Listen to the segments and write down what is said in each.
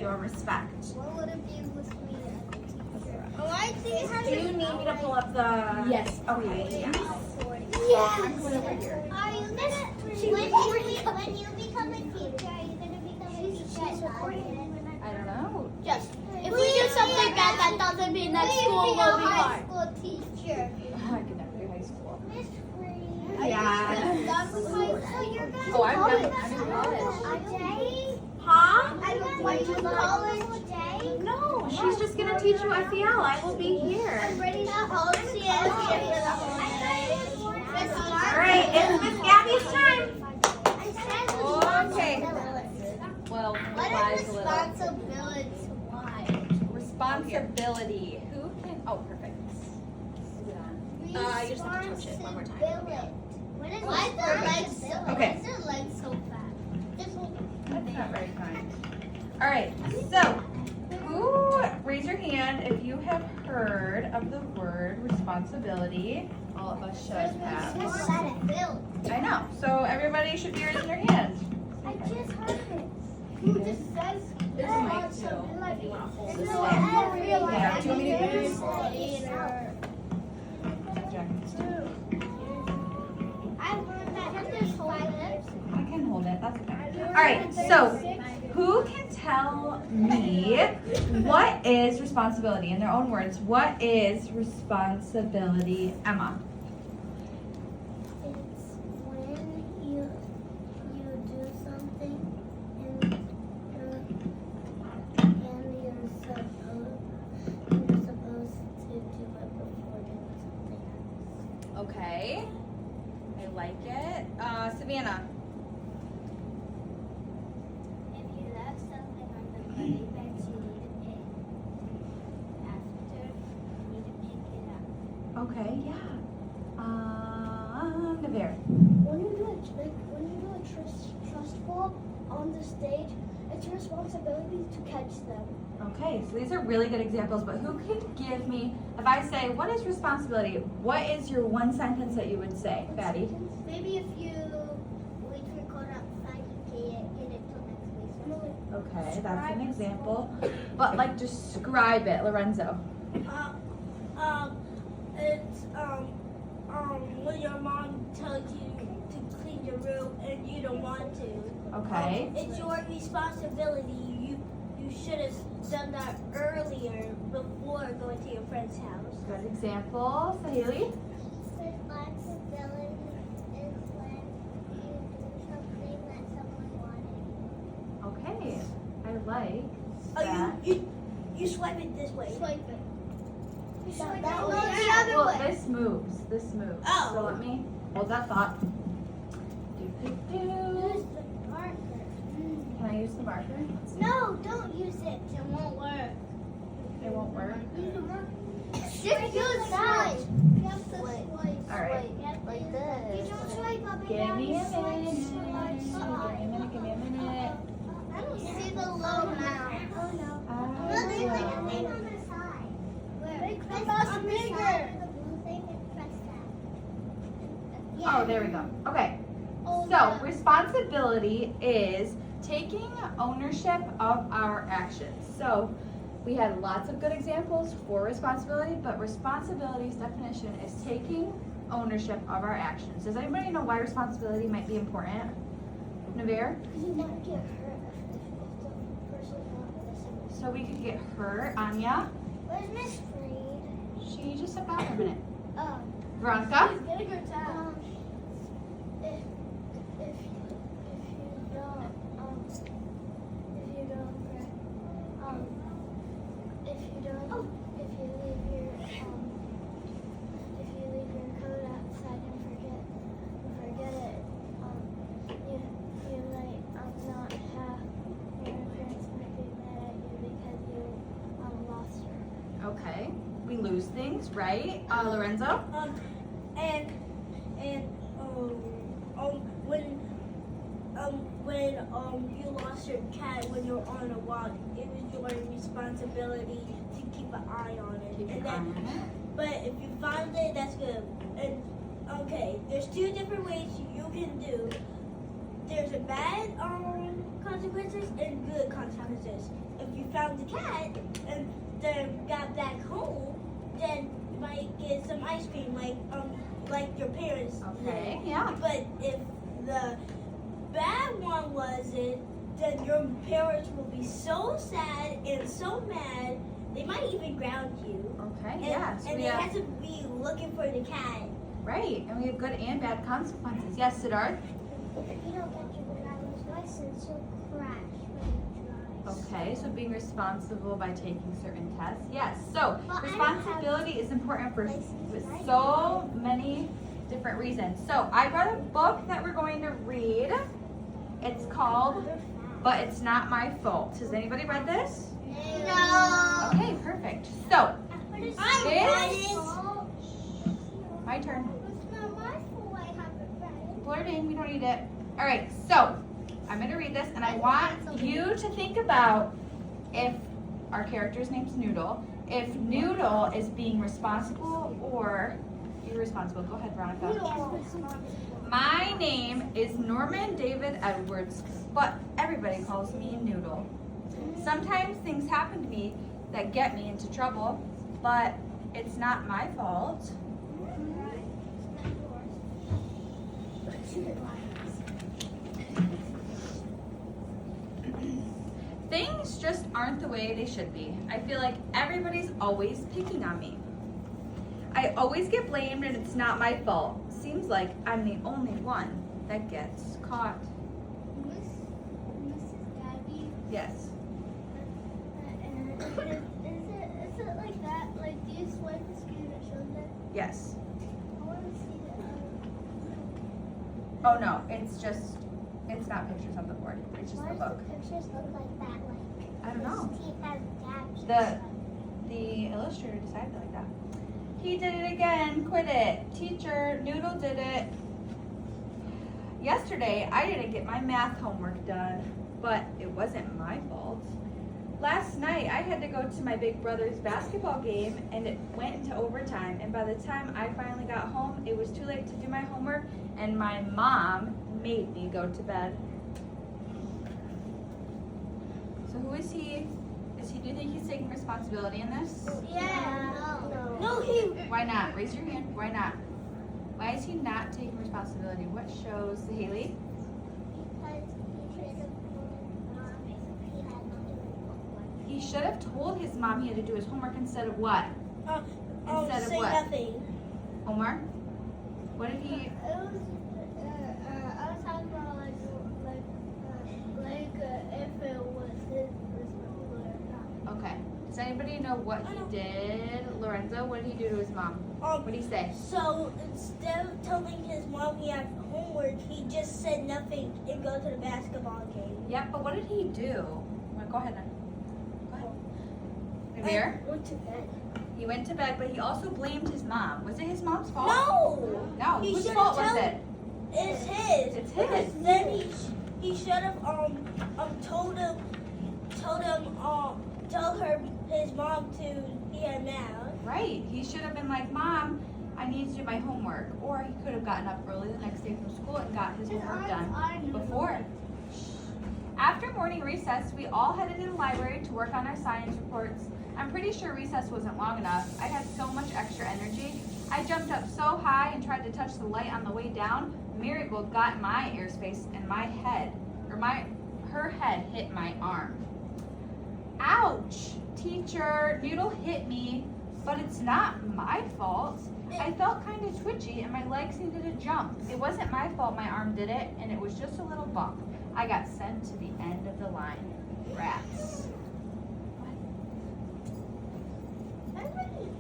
your respect. What would it be with me as a teacher? Oh, I think it has Do you need me to pull up the... Yes. Okay. Yes. I'm going over here. Are you gonna, when you become a teacher, are you gonna become a teacher at Oregon? I don't know. Yes. If we do something bad, that doesn't mean that school will be high hard. school teacher. I could never do high school. Miss Free. Yeah. Done with high school? You're going Oh, I'm to done. I'm in college. Jay? Huh? I'm going to college, Jay. No, she's just going to teach you FEL. I will be here. I'm ready to hold All right, it's Miss Gabby's time. Okay. Well, What replies is a little. responsibility? Why? Responsibility. Who can... Oh, perfect. You just have to touch it one more time. Why is the legs so? Okay. Why is the legs so fat? Just hold it. That's not very kind. All right, so who, raise your hand if you have heard of the word responsibility. All of us should have. Responsibility. I know, so everybody should be raising their hands. I just heard it. Who just says It's mic too. responsibility? Hold It's this not down. every Yeah, do you want me to letter. do I learned that there's 5 letters. I can hold it, that's okay. All right, so who can tell me what is responsibility? In their own words, what is responsibility, Emma? It's when you do something and you're supposed to do it before doing something else. Okay, I like it. Savannah. If you left something on the money bench, you need to pay. After, you need to pick it up. Okay, yeah. Navarre. When you do a trust fall on the stage, it's your responsibility to catch them. Okay, so these are really good examples, but who can give me, if I say, what is responsibility? What is your one sentence that you would say, Fatty? Maybe if you wait for code outside, you get it till next week. Okay, that's an example. But like, describe it, Lorenzo. It's when your mom tells you to clean your room and you don't want to. Okay. It's your responsibility. You should have done that earlier before going to your friend's house. Good example. Sahili? Responsibility is when you do something that someone wanted. Okay, I like Oh, that. you swipe it this way. Swipe it. You swipe it. that No, way. the other Well, way. this moves. This moves. Oh. So let me hold that thought. Do. Use the marker. Can I use the marker? Let's see. No, don't use it. It won't work. It won't work. Use the marker. Just use that. You have to swipe. All right. Like this. You don't swipe up and Give down. me You a swipe, minute. swipe, swipe. Give me a minute. I don't see the logo now. Oh no. Look, there's like a thing on the side. Where? Press on the side of the blue thing and press that. Oh, there we go. Okay. Oh, So, yeah. responsibility is taking ownership of our actions. So, we had lots of good examples for responsibility, but responsibility's definition is taking ownership of our actions. Does anybody know why responsibility might be important? Navarre? You might get hurt if the person's not listening. So we could get hurt. Anya? Where's Miss Freed? She just stepped out for a minute. Oh. Veronica? She's getting her towel. If you leave your coat outside and forget it, you might not have, your parents might be mad at you because you lost her. Okay. We lose things, right? Lorenzo? When you lost your cat when you were on a walk, it was your responsibility to keep an eye on it. Keep And your eye then- on it. But if you found it, that's good. And okay, there's 2 different ways you can do. There's a bad consequences and good consequences. If found the cat and then got back home, then you might get some ice cream like your parents Okay, did. yeah. But if the bad one wasn't, then your parents will be so sad and so mad they might even ground you. Okay, And, yes. and We they have, have to be looking for the cat. right, and we have good and bad consequences. Yes, Siddharth? If you don't get your driver's license, you'll crash when you drive. Okay, so being responsible by taking certain tests. Yes, so Well, I responsibility is important for license, right? so many different reasons. So I read a book that we're going to read. It's called But It's Not My Fault. Has anybody read this? No. Okay, perfect. So, It's I This- read it. my turn. not my fault I haven't read it. Flirting, we don't need it. All right, so I'm going to read this, and I want you to think about if our character's name's Noodle, if Noodle is being responsible or irresponsible. Go ahead, Veronica. My name is Norman David Edwards, but everybody calls me Noodle. Sometimes things happen to me that get me into trouble, but it's not my fault. Things just aren't the way they should be. I feel like everybody's always picking on me. I always get blamed and it's not my fault. Seems like I'm the only one that gets caught. Mrs. Gabby, Yes. is it like that? Like, do you swipe the screen that shows it? Yes. I want to see that. Oh no, it's not pictures on the board. It's just Why the does book. the pictures look like that? Like, I don't know. his teeth have gaps. The illustrator decided like that. He did it again. Quit it. Teacher, Noodle did it. Yesterday, I didn't get my math homework done, but it wasn't my fault. Last night, I had to go to my big brother's basketball game, and it went into overtime. And by the time I finally got home, it was too late to do my homework, and my mom made me go to bed. So who is he? Do you think he's taking responsibility in this? Yeah. No, he. Why not? Raise your hand. Why not? Why is he not taking responsibility? What shows, Haley? Because He should have told his mom he had to do his homework instead of what? Instead of Say what? nothing. Omar? What did he? I was talking about if it was his responsibility or not. Okay. Does anybody know what he did? Lorenzo, what did he do to his mom? What did he say? So instead of telling his mom he had homework, he just said nothing and go to the basketball game. Yep, but what did he do? Well, go ahead then. Go ahead. Amir? Went to bed. He went to bed, but he also blamed his mom. Was it his mom's fault? No. No. He Whose should've fault was told- it? It's his. It's Because his. then he should have told tell her his mom to be a man. Right. He should have been like, Mom, I need to do my homework. Or he could have gotten up early the next day from school and got his homework done before. After morning recess, we all headed to the library to work on our science reports. I'm pretty sure recess wasn't long enough. I had so much extra energy. I jumped up so high and tried to touch the light on the way down. Miracle got in my airspace and her head hit my arm. Ouch! Teacher, Noodle hit me, but it's not my fault. I felt kind of twitchy and my legs needed a jump. It wasn't my fault my arm did it, and it was just a little bump. I got sent to the end of the line. Rats.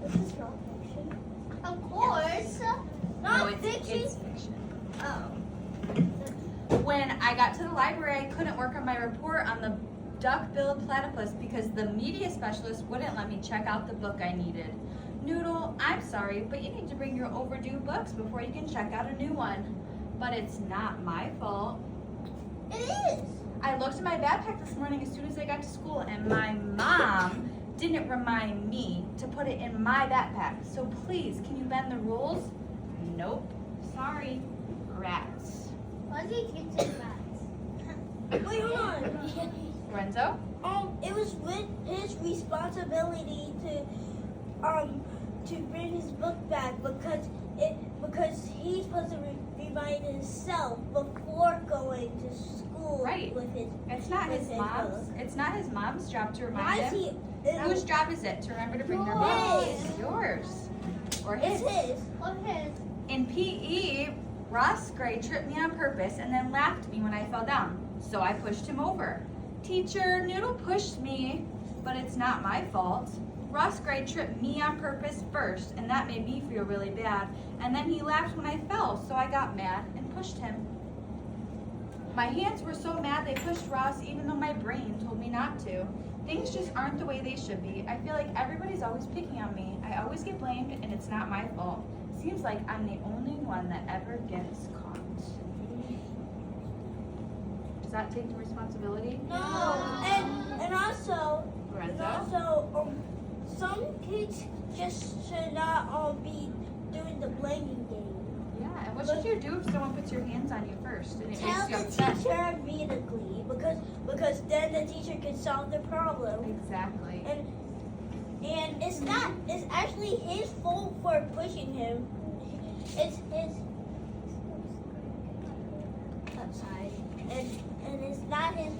This is not fiction. Of course. No, it's fiction. When I got to the library, I couldn't work on my report on the duck-billed platypus because the media specialist wouldn't let me check out the book I needed. Noodle, I'm sorry, but you need to bring your overdue books before you can check out a new one. But it's not my fault. It is. I looked in my backpack this morning as soon as I got to school, and my mom didn't remind me to put it in my backpack. So please, can you bend the rules? Nope. Sorry. Rats. Why do you keep saying rats? Wait, hold on. Lorenzo? It was with responsibility to bring his book back because he's supposed to remind himself before going to school Right. with his. It's not with his his mom's. book. It's not his mom's job to Why remind is him. he? Whose job is it to remember to bring their Yours. book? Yours. Or It's his. his. Or his. In PE, Ross Gray tripped me on purpose and then laughed at me when I fell down. So I pushed him over. Teacher, Noodle pushed me, but it's not my fault. Ross Gray tripped me on purpose first, and that made me feel really bad. And then he laughed when I fell, so I got mad and pushed him. My hands were so mad they pushed Ross even though my brain told me not to. Things just aren't the way they should be. I feel like everybody's always picking on me. I always get blamed and it's not my fault. Seems like I'm the only one that ever gets caught. Does that take the responsibility? No, and also, Lorenzo? some kids just should not be doing the blaming game. Yeah, and what should you do if someone puts your hands on you first and it Tell makes you the upset? teacher immediately because then the teacher can solve the problem. Exactly. And it's actually his fault for pushing him. It's his outside. And it's not his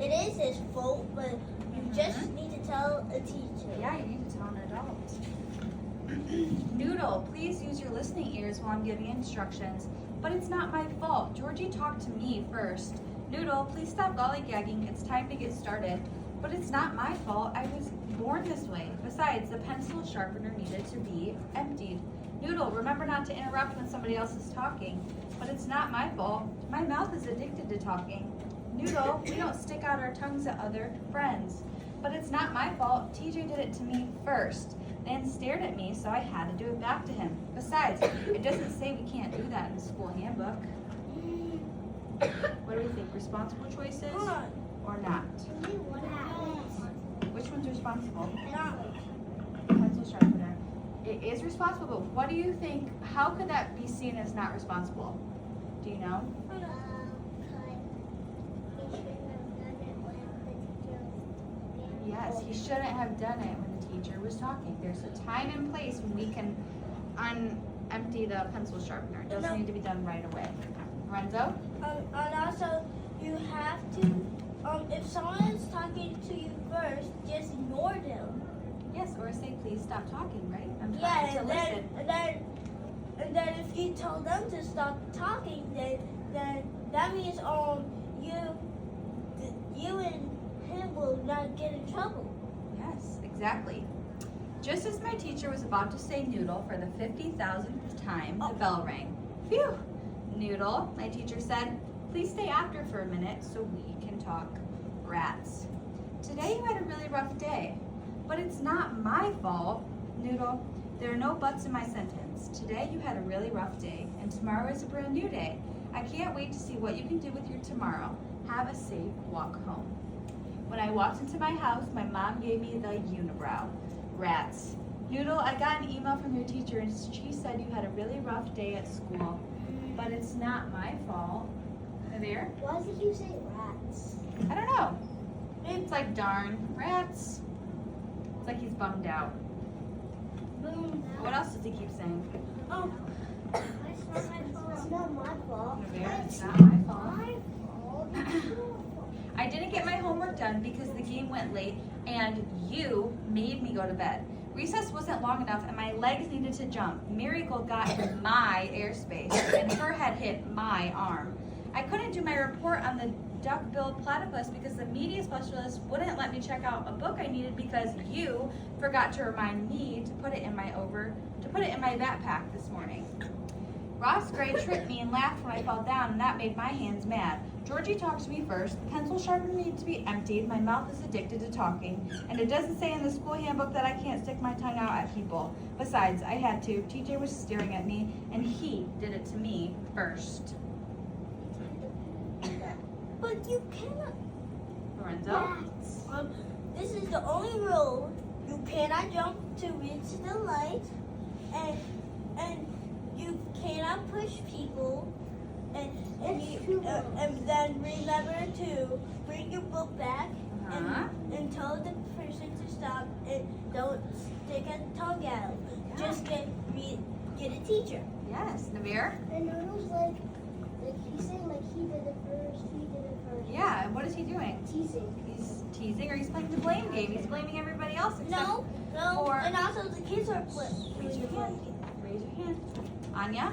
it is his fault, but you just need to tell a teacher. Yeah, you need to tell an adult. Noodle, please use your listening ears while I'm giving instructions. But it's not my fault. Georgie talked to me first. Noodle, please stop lollygagging. It's time to get started. But it's not my fault. I was born this way. Besides, the pencil sharpener needed to be emptied. Noodle, remember not to interrupt when somebody else is talking. But it's not my fault. My mouth is addicted to talking. Noodle, we don't stick out our tongues at other friends. But it's not my fault. TJ did it to me first. Then stared at me, so I had to do it back to him. Besides, it doesn't say we can't do that in the school handbook. What do we think? Responsible choices or not? Which one's responsible? Pencil sharpener. It is responsible, but what do you think? How could that be seen as not responsible? Do you know? Yes, he shouldn't have done it when the teacher was talking. There's a time and place when we can empty the pencil sharpener. It doesn't need to be done right away. Lorenzo? And also, you have to, if someone is talking to you first, just ignore them. Yes, or say, please stop talking, right? I'm Yeah, trying to and listen. then if you tell them to stop talking, then that means you and him will not get in trouble. Yes, exactly. Just as my teacher was about to say noodle for the 50,000th time, the bell rang. Phew! Noodle, my teacher said, please stay after for a minute so we can talk. Rats. Today you had a really rough day, but it's not my fault. Noodle, there are no buts in my sentence. Today you had a really rough day, and tomorrow is a brand new day. I can't wait to see what you can do with your tomorrow. Have a safe walk home. When I walked into my house, my mom gave me the unibrow. Rats. Noodle, I got an email from your teacher and she said you had a really rough day at school, but it's not my fault. There? Why did you say rats? I don't know. It's like darn rats. It's like he's bummed out. What else does he keep saying? Oh, It's not my fault. There, it's not my fault. My fault. It's your fault. I didn't get my homework done because the game went late and you made me go to bed. Recess wasn't long enough and my legs needed to jump. Miracle got in my airspace and her head hit my arm. I couldn't do my report on the duck-billed platypus because the media specialist wouldn't let me check out a book I needed because you forgot to remind me to put it in my backpack this morning. Ross Gray tripped me and laughed when I fell down, and that made my hands mad. Georgie talked to me first. The pencil sharpener needs to be emptied. My mouth is addicted to talking. And it doesn't say in the school handbook that I can't stick my tongue out at people. Besides, I had to. TJ was staring at me, and he did it to me first. but you cannot. Lorenzo? This is the only rule. You cannot jump to reach the light, and you cannot push people, and then remember to bring your book back Uh-huh. and tell the person stop and don't stick a tongue out. Just get a teacher. Yes, Navir? And Noodle's like he's saying like he did it first. Yeah, and what is he doing? Teasing. He's teasing or he's playing the blame game. He's blaming everybody else except No, for... and also the kids are Raise your hand. Raise your hand. Anya?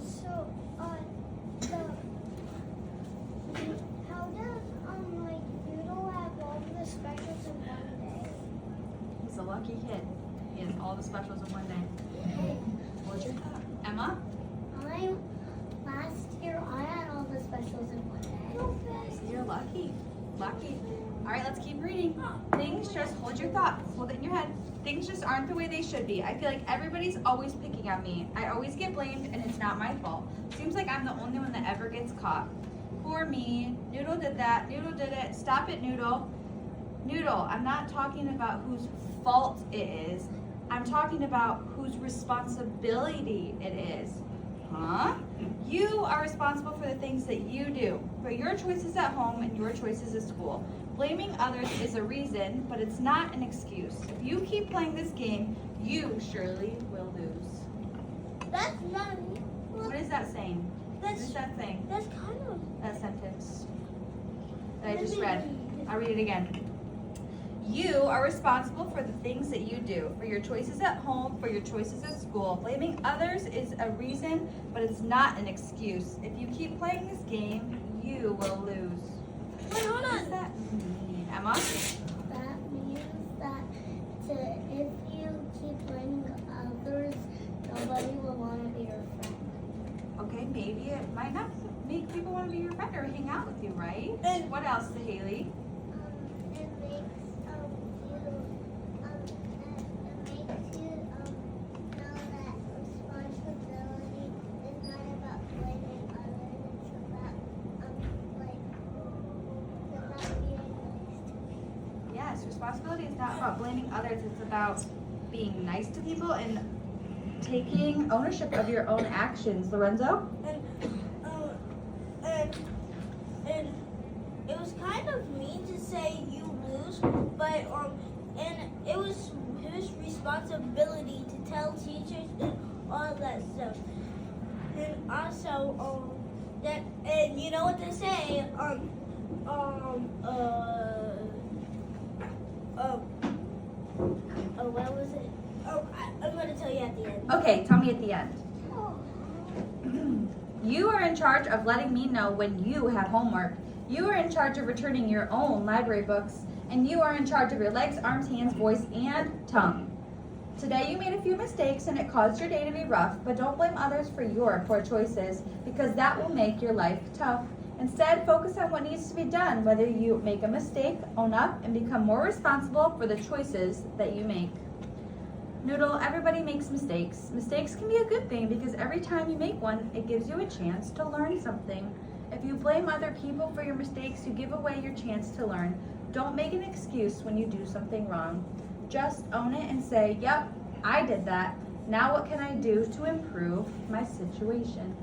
So the how does like Noodle have all the specials in one day? He's a lucky kid. He has all the specials in one day. What's your thought? Emma? Last year I had all the specials in one day. You're lucky. Lucky. All right, let's keep reading. Things just, hold your thought. Hold it in your head. Things just aren't the way they should be. I feel like everybody's always picking on me. I always get blamed and it's not my fault. Seems like I'm the only one that ever gets caught. Poor me. Noodle did that. Noodle did it. Stop it, Noodle. Noodle, I'm not talking about whose fault it is. I'm talking about whose responsibility it is. Huh? You are responsible for the things that you do, for your choices at home and your choices at school. Blaming others is a reason, but it's not an excuse. If you keep playing this game, you surely will lose. That's not. What is that saying? What is that saying? That's kind of. That sentence that I just read. I'll read it again. You are responsible for the things that you do, for your choices at home, for your choices at school. Blaming others is a reason, but it's not an excuse. If you keep playing this game, you will lose. Wait, hold What does on. that mean, Emma? That means that if you keep blaming others, nobody will want to be your friend. Okay, maybe it might not make people want to be your friend or hang out with you, right? And- What else, Haley? It makes you know that responsibility is not about blaming others. It's about being nice to people. Yes, responsibility is not about blaming others. It's about being nice to people and taking ownership of your own actions. Lorenzo? And it was kind of mean to say you lose, but and it was his responsibility to tell teachers and all that stuff. And also and you know what they say what was it? I'm gonna tell you at the end. Okay, tell me at the end. You are in charge of letting me know when you have homework. You are in charge of returning your own library books. And you are in charge of your legs, arms, hands, voice, and tongue. Today you made a few mistakes and it caused your day to be rough, but don't blame others for your poor choices because that will make your life tough. Instead, focus on what needs to be done, whether you make a mistake, own up, and become more responsible for the choices that you make. Noodle, everybody makes mistakes. Mistakes can be a good thing because every time you make one, it gives you a chance to learn something. If you blame other people for your mistakes, you give away your chance to learn. Don't make an excuse when you do something wrong. Just own it and say, yep, I did that. Now what can I do to improve my situation?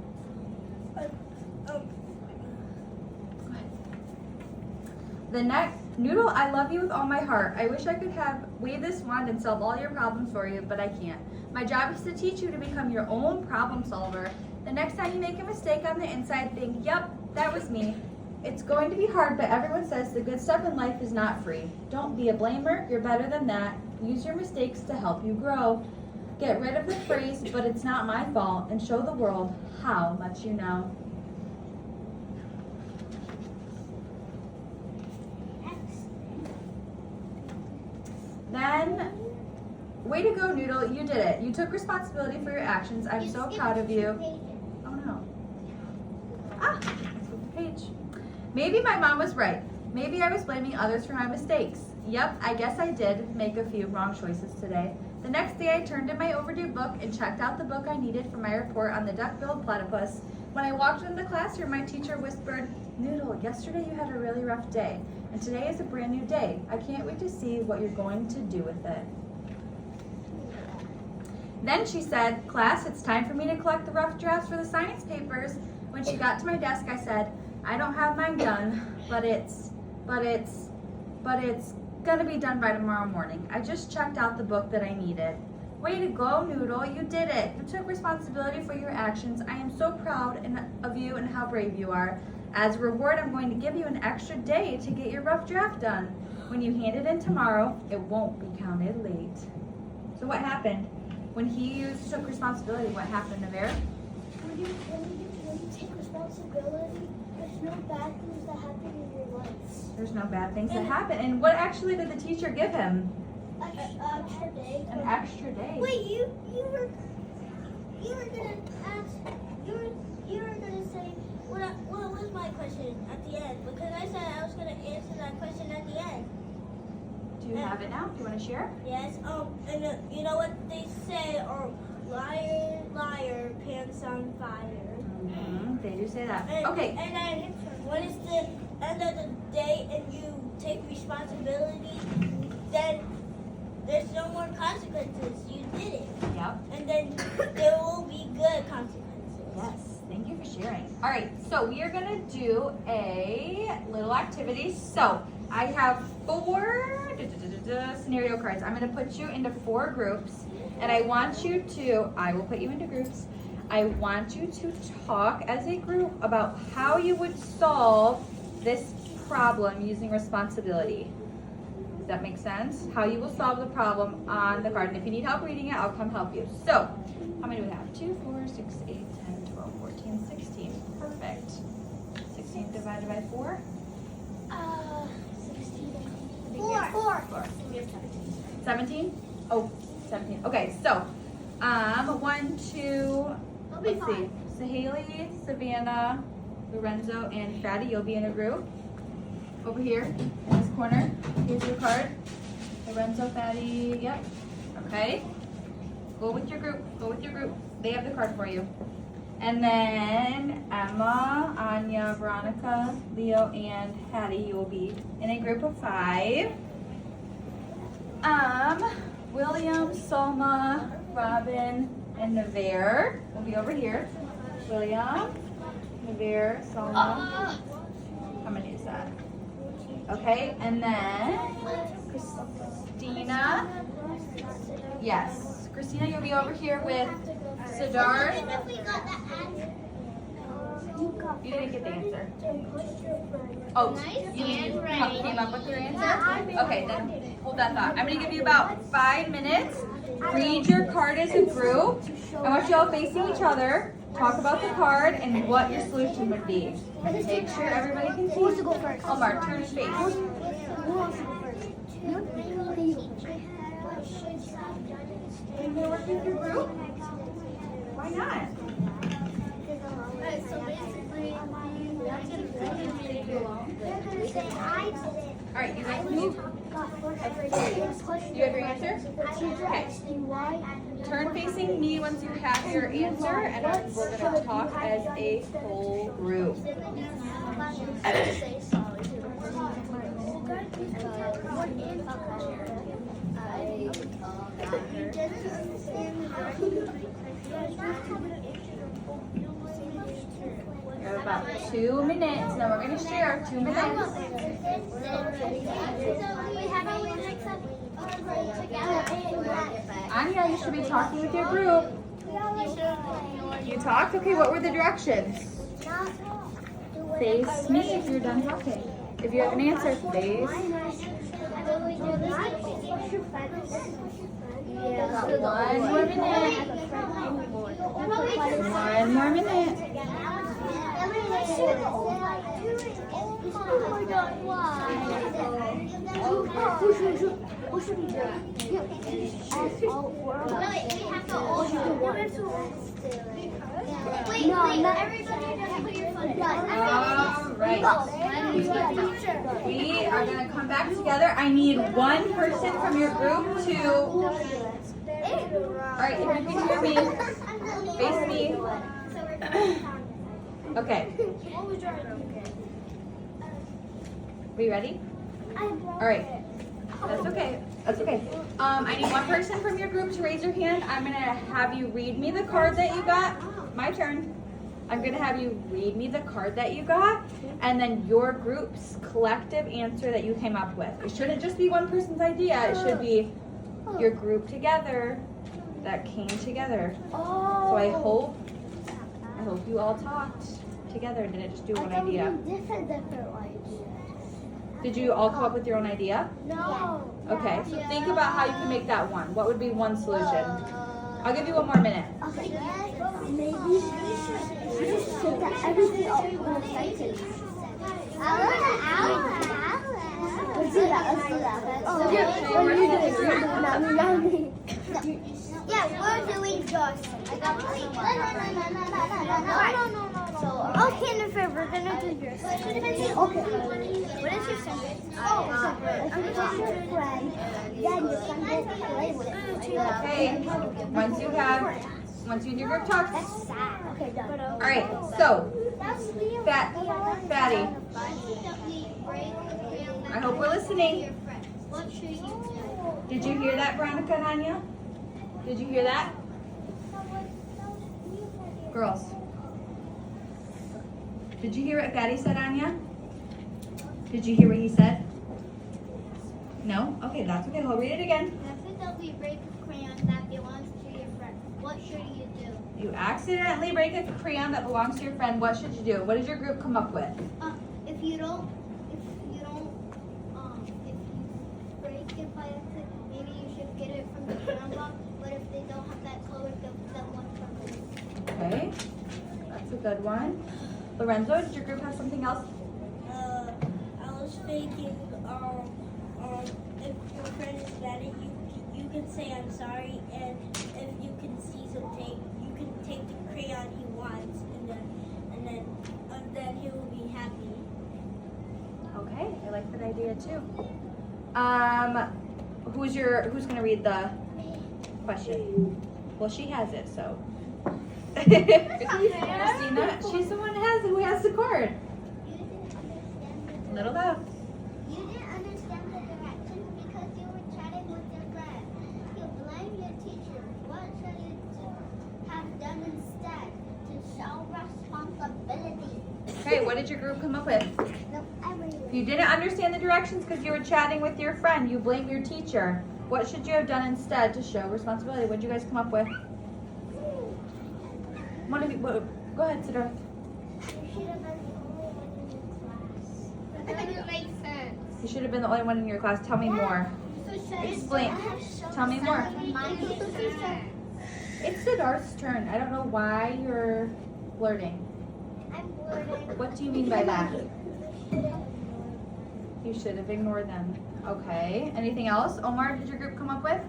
The next, Noodle, I love you with all my heart. I wish I could wave this wand and solve all your problems for you, but I can't. My job is to teach you to become your own problem solver. The next time you make a mistake on the inside, think, yep, that was me. It's going to be hard, but everyone says the good stuff in life is not free. Don't be a blamer, you're better than that. Use your mistakes to help you grow. Get rid of the phrase, but it's not my fault, and show the world how much you know. Then, way to go, Noodle, you did it. You took responsibility for your actions. I'm so proud of you. Oh no. Let's flip the page. Maybe my mom was right. Maybe I was blaming others for my mistakes. Yep, I guess I did make a few wrong choices today. The next day I turned in my overdue book and checked out the book I needed for my report on the duck-billed platypus. When I walked into the classroom, my teacher whispered, Noodle, yesterday you had a really rough day, and today is a brand new day. I can't wait to see what you're going to do with it. Then she said, class, it's time for me to collect the rough drafts for the science papers. When she got to my desk, I said, I don't have mine done, but it's gonna be done by tomorrow morning. I just checked out the book that I needed. Way to go, Noodle, you did it. You took responsibility for your actions. I am so proud of you and how brave you are. As a reward, I'm going to give you an extra day to get your rough draft done. When you hand it in tomorrow, it won't be counted late. So what happened? When he took responsibility, what happened, Navarre? When you take responsibility, there's no bad things that happen in your life. There's no bad things that happen. And what actually did the teacher give him? Extra day. An extra day. Wait, you were gonna ask, you were gonna say, what was my question at the end? Because I said I was gonna answer that question at the end. Do you have it now? Do you want to share? Yes. And you know what they say? Liar, liar, pants on fire. Mm-hmm. They do say that. And, Okay. And then when it's the end of the day and you take responsibility, then there's no more consequences. You did it. Yep. And then there will be good consequences. Yes. Thank you for sharing. All right. So we are gonna do a little activity. So I have 4 scenario cards. I'm gonna put you into 4 groups, and I want you to. I will put you into groups. I want you to talk as a group about how you would solve this problem using responsibility. Does that make sense? How you will solve the problem on the card. And if you need help reading it, I'll come help you. So, how many do we have? 2, 4, 6, 8, 10, 12, 14, 16. Perfect. 16 divided by 4? 16. 4. 17? Oh, 17. Okay, so, 1, 2, let's see. So Haley, Savannah, Lorenzo, and Fatty, you'll be in a group. Over here, in this corner. Here's your card. Lorenzo, Fatty, yep. Okay. Go with your group. Go with your group. They have the card for you. And then Emma, Anya, Veronica, Leo, and Hattie, you will be in a group of 5. William, Soma, Robin, and Navarre will be over here. William, Navarre, Soma. How many is that? Okay, and then Christina. Yes, Christina, you'll be over here with Siddharth. You didn't get the answer. Oh, you came up with your answer? Okay, then hold that thought. I'm going to give you about 5 minutes. Read your card as a group. I want you all facing each other. Talk about the card and what your solution would be. Make sure everybody can see. Who wants to go first? Omar, turn his face. Who wants to go first? Can you work with your group? Why not? So basically, they're going to say I did it. All right, you guys move. You have your answer? Okay. Turn facing me once you have your answer, and we're going to talk as a whole group. You have about 2 minutes. Now we're going to share 2 minutes. Anya, you should be talking with your group. You talked? Okay, what were the directions? Face me if you're done talking. If you have an answer, face. Got 1 more minute. 1 more minute. Oh my god, why? Who should we do? Wait, everybody just put your foot down. All right. We are going to come back together. I need 1 person from your group to... All right, if you can hear me, face me. Okay. Are you ready? All right. That's okay. That's okay. I need 1 person from your group to raise your hand. I'm going to have you read me the card that you got. My turn. I'm gonna have you read me the card that you got, and then your group's collective answer that you came up with. It shouldn't just be one person's idea. It should be your group together that came together. So I hope you all talked together and didn't just do one idea. Different ideas. Did you all come up with your own idea? No. Okay, so think about how you can make that one. What would be one solution? I'll give you one more minute. Okay. Maybe just take that everything up in a sentence. Let's do that. Oh, you're doing it. Not me. Yeah, we're doing just. I got no. Okay, Jennifer, we're gonna do yours. Okay. What is your sentence? If you tell your friend, then you can go play with it. Okay, once you and your group talk. Okay, done. All right, so, Fatty, I hope we're listening. What should you do? Did you hear that, Veronica and Anya? Did you hear that? Girls. Did you hear what Fatty said, Anya? Did you hear what he said? No? Okay, that's okay. We'll read it again. Accidentally break a crayon that belongs to your friend. What should you do? You accidentally break a crayon that belongs to your friend. What should you do? What did your group come up with? If you break it by accident, maybe you should get it from the crayon box. But if they don't have that color, give them one from us. Okay, that's a good one. Lorenzo, did your group have something else? I was thinking, if your friend is mad at you, you can say I'm sorry, and if you can see some tape, you can take the crayon he wants, and then he will be happy. Okay, I like that idea too. Who's gonna read the question? Well, she has it, so. Christina, she's the one who has the card. Little loud. You didn't understand the directions because you were chatting with your friend. You blame your teacher. What should you have done instead to show responsibility? Okay, what did your group come up with? No, everyone. You didn't understand the directions because you were chatting with your friend. You blame your teacher. What should you have done instead to show responsibility? What did you guys come up with? One of you, go ahead, Sidor. You should have been the only one in your class. That doesn't make sense. You should have been the only one in your class. Tell me more. Explain. Tell me more. It's Sidar's turn. I don't know why you're flirting. I'm blurting. What do you mean by that? You should have ignored them. Okay. Anything else? Omar, did your group come up with?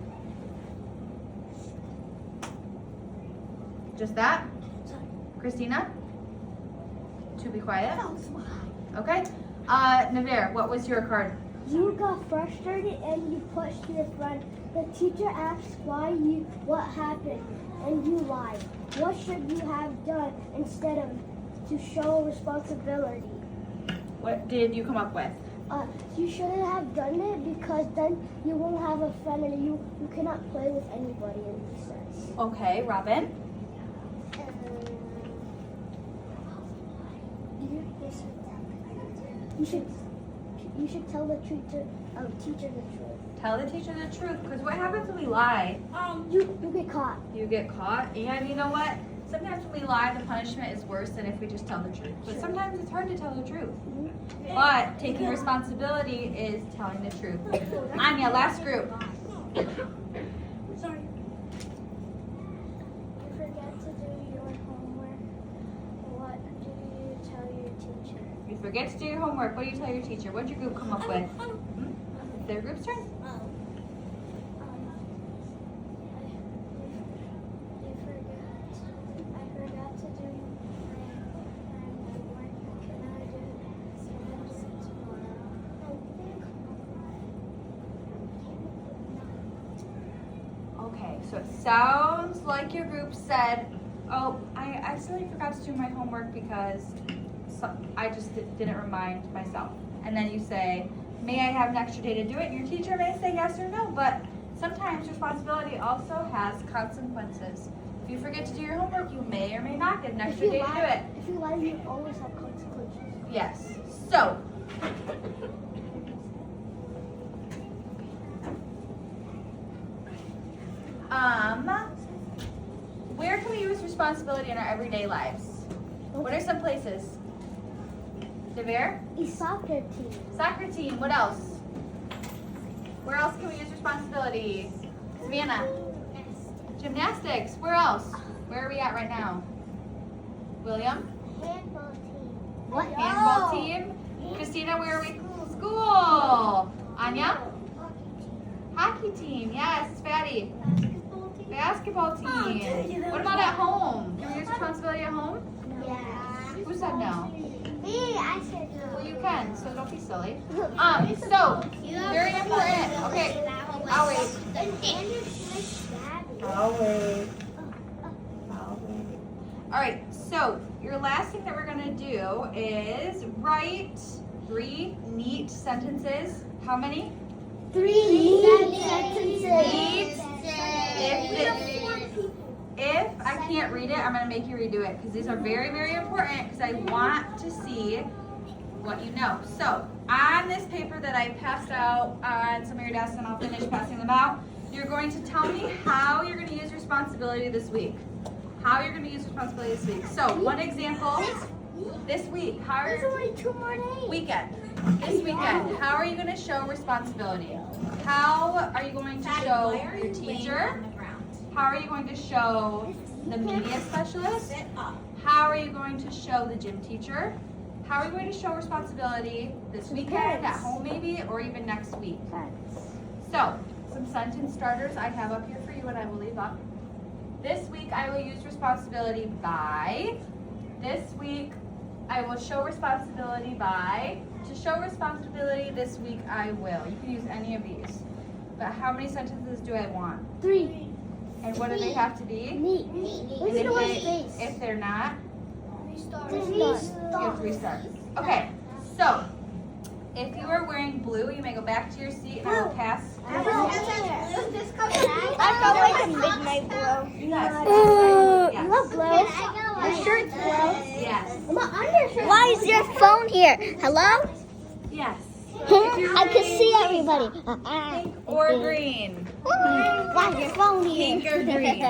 Just that? Christina? To be quiet? Okay. Naveer, what was your card? You got frustrated and you pushed your friend. The teacher asked what happened, and you lied. What should you have done instead of to show responsibility? What did you come up with? You shouldn't have done it because then you won't have a friend and you cannot play with anybody in recess. Okay, Robin. You should tell the teacher the truth. Tell the teacher the truth, because what happens when we lie? You get caught. You get caught, and you know what? Sometimes when we lie, the punishment is worse than if we just tell the truth. But sometimes it's hard to tell the truth. But taking responsibility is telling the truth. Anya, last group. Sorry. You forget to do your homework. What do you tell your teacher? You forget to do your homework. What do you tell your teacher? What did your group come up with? Their group's turn. I forgot to do my homework. Can I do it tomorrow? Okay, so it sounds like your group said, oh, I accidentally forgot to do my homework because I just didn't remind myself. And then you say, may I have an extra day to do it? And your teacher may say yes or no, but sometimes responsibility also has consequences. If you forget to do your homework, you may or may not get an extra day to do it. If you lie, you always have consequences. Yes. So, where can we use responsibility in our everyday lives? What are some places? Devere? A soccer team. Soccer team. What else? Where else can we use responsibility? Savannah? Gymnastics. Where else? Where are we at right now? William? Handball team. What? Handball team. Christina, where are we? School. Anya? Hockey team. Yes. Fatty? Basketball team. What about at home? Can we use responsibility at home? Yeah. Who said no? Me, I said Well, no. you can, so don't be silly. So, very important. Okay, I'll wait. I'll wait. All right, so your last thing that we're gonna do is write 3 neat sentences. How many? 3 neat sentences. If I can't read it, I'm gonna make you redo it because these are very, very important because I want to see what you know. So on this paper that I passed out on some of your desks, and I'll finish passing them out, you're going to tell me how you're gonna use responsibility this week. How you're gonna use responsibility this week. So one example, this week, how are There's only 2 more days. weekend. This weekend, how are you going to show responsibility? How are you going to show your teacher? How are you going to show the media specialist? How are you going to show the gym teacher? How are you going to show responsibility this weekend, at home maybe, or even next week? So, some sentence starters I have up here for you and I will leave up. This week I will use responsibility by. This week I will show responsibility by. To show responsibility this week I will. You can use any of these. But how many sentences do I want? 3. And what do they have to be? Neat. And Look at the one's face. if they're not, Restart. you have to restart. Okay, so if you are wearing blue, you may go back to your seat and I will pass. I felt like a midnight blow. Yes. You love blue. Your shirt's blue. Yes. My undershirt. Why is your phone here? Hello? Yes. I can see everybody. Pink or green? Why is your phone here? Pink or green?